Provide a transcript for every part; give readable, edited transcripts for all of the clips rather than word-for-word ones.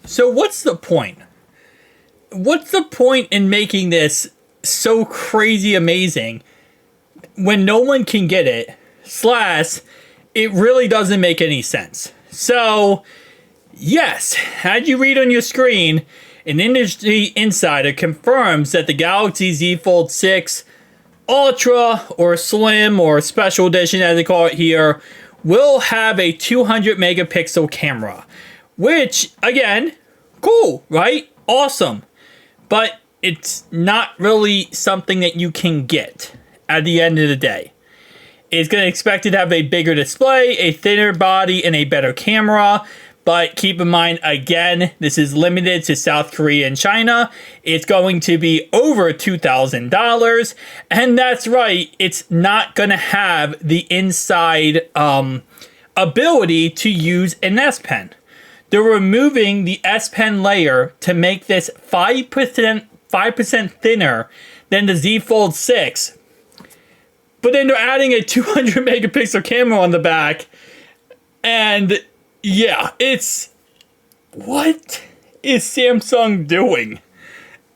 So what's the point? What's the point in making this so crazy amazing when no one can get it? Slash, it really doesn't make any sense. So, yes, as you read on your screen, an industry insider confirms that the Galaxy Z Fold 6 Ultra or Slim or Special Edition as they call it here will have a 200 megapixel camera. Which, again, cool, right? Awesome. But it's not really something that you can get at the end of the day. It's going to expect it to have a bigger display, a thinner body, and a better camera. But keep in mind, again, this is limited to South Korea and China. It's going to be over $2,000. And that's right, it's not going to have the inside ability to use an S Pen. They're removing the S Pen layer to make this 5% thinner than the Z Fold 6. But then they're adding a 200 megapixel camera on the back. And yeah, it's... what is Samsung doing?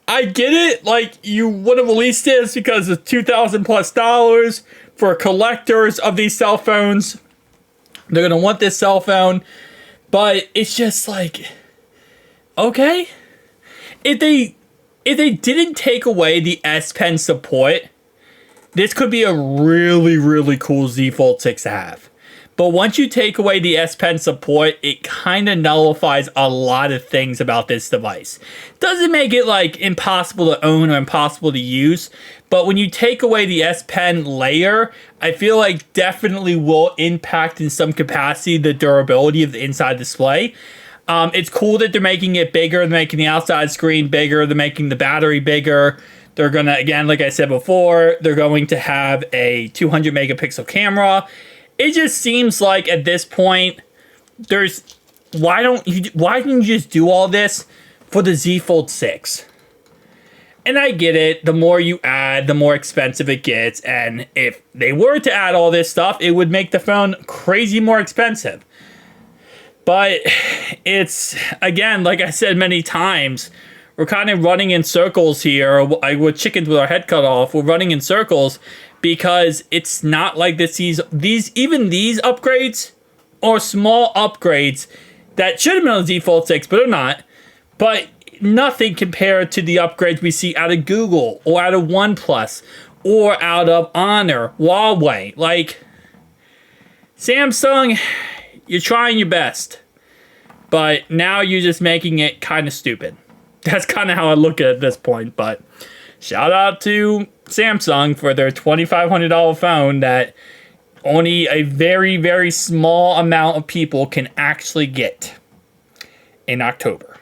I get it, like, you would have released this because it's $2,000+ for collectors of these cell phones. They're gonna want this cell phone. But it's just like, okay. If they didn't take away the S Pen support, this could be a really, really cool Z Fold 6 to have. But once you take away the S Pen support, it kind of nullifies a lot of things about this device. Doesn't make it like impossible to own or impossible to use, but when you take away the S Pen layer, I feel like definitely will impact in some capacity the durability of the inside display. It's cool that they're making it bigger, they're making the outside screen bigger, they're making the battery bigger. They're gonna, again, like I said before, they're going to have a 200 megapixel camera. It just seems like at this point, why didn't you just do all this for the Z Fold 6? And I get it, the more you add, the more expensive it gets, and if they were to add all this stuff, it would make the phone crazy more expensive. But it's, again, like I said many times, we're kind of running in circles here. We're chickens with our head cut off. We're running in circles because it's not like these upgrades are small upgrades that should have been on the Z Fold 6, but are not. But nothing compared to the upgrades we see out of Google or out of OnePlus or out of Honor, Huawei. Like, Samsung, you're trying your best, but now you're just making it kind of stupid. That's kind of how I look at it at this point, but shout out to Samsung for their $2,500 phone that only a very, very small amount of people can actually get in October.